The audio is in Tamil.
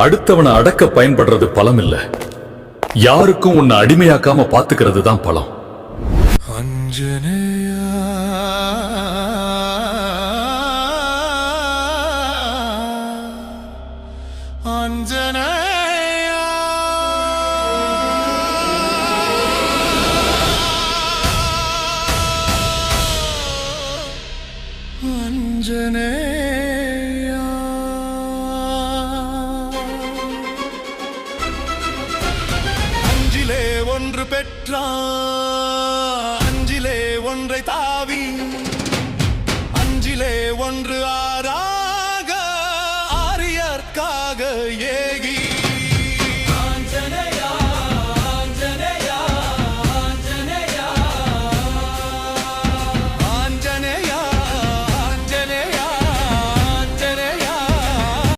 அடுத்தவனை அடக்க பயன்படுறது பலம் இல்ல, யாருக்கும் உன்னை அடிமையாக்காம பாத்துக்கிறது தான் பலம். அஞ்சனேயா அஞ்சனேயா அஞ்சனேயா. அஞ்சிலே ஒன்று பெற்றான், அஞ்சிலே ஒன்றை தாவி, அஞ்சிலே ஒன்று ஆறாக ஆரியற்காக